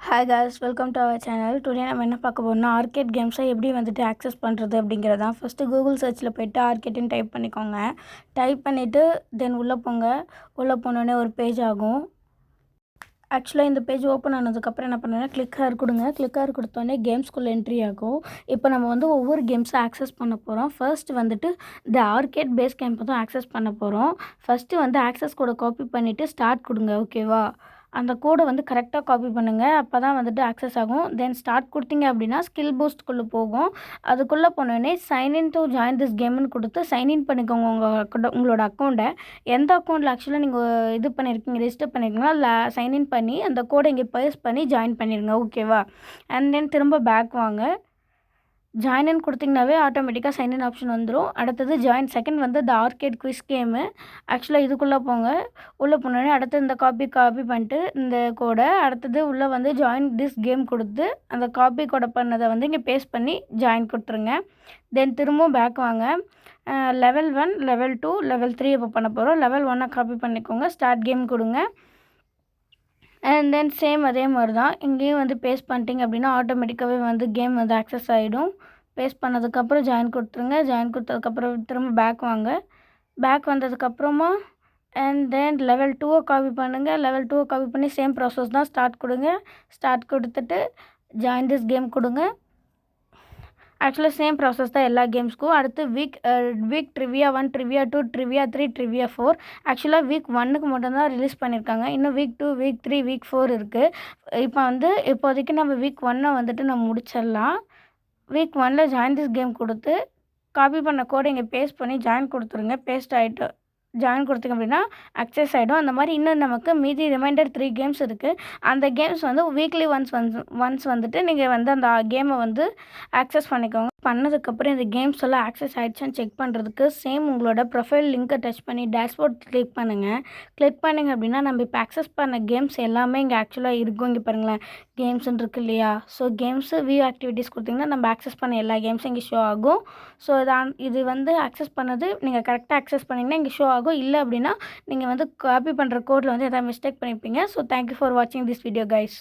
Hi guys, welcome to our channel. Today நம்ம என்ன பார்க்க போறோம்னா ஆர்கேட் கேம்ஸை எப்படி வந்துட்டு ஆக்சஸ் பண்ணுறது அப்படிங்கிறதான். ஃபஸ்ட்டு கூகுள் சர்ச்சில் போய்ட்டு ஆர்கேட்டுன்னு டைப் பண்ணிக்கோங்க. டைப் பண்ணிவிட்டு தென் உள்ளே போங்க. உள்ளே போனோடனே ஒரு பேஜ் ஆகும். ஆக்சுவலாக இந்த பேஜ் ஓப்பன் ஆனதுக்கப்புறம் என்ன பண்ணுன்னா கிளிக் ஹேர் கொடுங்க. கிளிக் ஹேர் கொடுத்தோடனே கேம்ஸ்குள்ளே என்ட்ரி ஆகும். இப்போ நம்ம வந்து ஒவ்வொரு கேம்ஸை ஆக்சஸ் பண்ண போகிறோம். ஃபர்ஸ்ட் வந்துட்டு இந்த ஆர்கேட் பேஸ் கேம்பை தான் ஆக்சஸ் பண்ண போகிறோம். ஃபஸ்ட்டு வந்து ஆக்சஸ் கோடை காப்பி பண்ணிவிட்டு ஸ்டார்ட் கொடுங்க. ஓகேவா? அந்த கோடை வந்து கரெக்டாக காப்பி பண்ணுங்கள். அப்போ தான் வந்துட்டு ஆக்சஸ் ஆகும். தென் ஸ்டார்ட் கொடுத்தீங்க அப்படின்னா ஸ்கில் பூஸ்ட்குள்ளே போகும். அதுக்குள்ளே போனோடனே சைன்இன் டு ஜாயின் திஸ் கேம்னு கொடுத்து சைன்இன் பண்ணிக்கோங்க உங்களோட அக்கௌண்ட்டை. எந்த அக்கௌண்ட்டில் ஆக்சுவலாக நீங்கள் இது பண்ணியிருக்கீங்க, ரெஜிஸ்டர் பண்ணியிருக்கீங்களோ அதில் சைன்இன் பண்ணி அந்த கோடை இங்கே பேஸ்ட் பண்ணி ஜாயின் பண்ணிடுங்க. ஓகேவா? அண்ட் தென் திரும்ப பேக் வாங்க. ஜாயின் கொடுத்திங்கனாவே ஆட்டோமேட்டிக்காக சைன்இன் ஆப்ஷன் வந்துடும். அடுத்தது ஜாயின் செகண்ட் வந்து த ஆர்கேட் குவிஸ் கேமு. ஆக்சுவலாக இதுக்குள்ளே போங்க. உள்ளே போனோடனே அடுத்து இந்த காப்பி பண்ணிட்டு இந்த கோடை அடுத்தது உள்ளே வந்து ஜாயின் திஸ் கேம் கொடுத்து அந்த காப்பி கோடை பண்ணதை வந்து இங்கே பேஸ்ட் பண்ணி ஜாயின் கொடுத்துருங்க. தென் திரும்பவும் பேக் வாங்க. லெவல் 1, லெவல் 2, லெவல் 3 இப்போ பண்ண போகிறோம். லெவல் 1 காப்பி பண்ணிக்கோங்க. ஸ்டார்ட் கேம் கொடுங்க. அண்ட் தென் சேம் அதே மாதிரி தான் இங்கேயும் வந்து பேஸ்ட் பண்ணிட்டீங்க அப்படின்னா ஆட்டோமேட்டிக்காகவே வந்து கேம் வந்து ஆக்சஸ் ஆகிடும். பேஸ்ட் பண்ணதுக்கப்புறம் ஜாயின் கொடுத்துருங்க. ஜாயின் கொடுத்ததுக்கப்புறம் திரும்ப பேக் வாங்க. பேக் வந்ததுக்கப்புறமா அண்ட் தென் லெவல் 2 காப்பி பண்ணுங்கள். லெவல் 2 காப்பி பண்ணி சேம் ப்ராசஸ் தான். ஸ்டார்ட் கொடுங்க. ஸ்டார்ட் கொடுத்துட்டு ஜாயின் திஸ் கேம் கொடுங்க. ஆக்சுவலாக சேம் ப்ராசஸ் தான் எல்லா கேம்ஸ்க்கும். அடுத்து week trivia 1, trivia 2, trivia 3, trivia 4. ஆக்சுவலாக வீக் 1க்கு மட்டும்தான் ரிலீஸ் பண்ணியிருக்காங்க. இன்னும் வீக் 2, வீக் 3, வீக் 4 இருக்குது. இப்போ வந்து இப்போதைக்கு நம்ம வீக் 1 வந்துட்டு நம்ம முடிச்சிடலாம். வீக் 1ல் ஜாயின் திஸ் கேம் கொடுத்து காப்பி பண்ண கோடை இங்கே பேஸ்ட் பண்ணி ஜாயின் கொடுத்துருங்க. பேஸ்ட் ஆகிட்டு ஜாயின் கொடுத்திங்க அப்படின்னா அக்சஸ் ஆகிடும். அந்த மாதிரி இன்னும் நமக்கு மீதி ரிமைண்டர் 3 கேம்ஸ் இருக்குது. அந்த கேம்ஸ் வந்து வீக்லி ஒன்ஸ் வந்துட்டு நீங்கள் வந்து அந்த கேமை வந்து ஆக்சஸ் பண்ணிக்கோங்க. பண்ணதுக்கப்புறம் இந்த கேம்ஸ் எல்லாம் ஆக்சஸ் ஆகிடுச்சான்னு செக் பண்ணுறதுக்கு சேம் உங்களோட ப்ரொஃபைல் லிங்க்கை டச் பண்ணி டேஷ்போர்ட் கிளிக் பண்ணுங்கள். கிளிக் பண்ணிங்க அப்படின்னா நம்ம இப்போ ஆக்சஸ் பண்ண கேம்ஸ் எல்லாமே இங்கே ஆக்சுவலாக இருக்கும். இங்கே பாருங்களேன், கேம்ஸ்ன்னு இருக்குது இல்லையா? ஸோ கேம்ஸு வியூ ஆக்டிவிட்டீஸ் கொடுத்திங்கன்னா நம்ம ஆக்சஸ் பண்ண எல்லா கேம்ஸும் இங்கே ஷோ ஆகும். ஸோ இது வந்து ஆக்சஸ் பண்ணது நீங்கள் கரெக்டாக ஆக்சஸ் பண்ணிங்கன்னா இங்கே ஷோ ஆகும். இல்லை அப்படின்னா நீங்கள் வந்து காப்பி பண்ணுற கோடில் வந்து எதாவது மிஸ்டேக் பண்ணியிருப்பீங்க. ஸோ தேங்க்யூ ஃபார் வாட்சிங் திஸ் வீடியோ கைஸ்.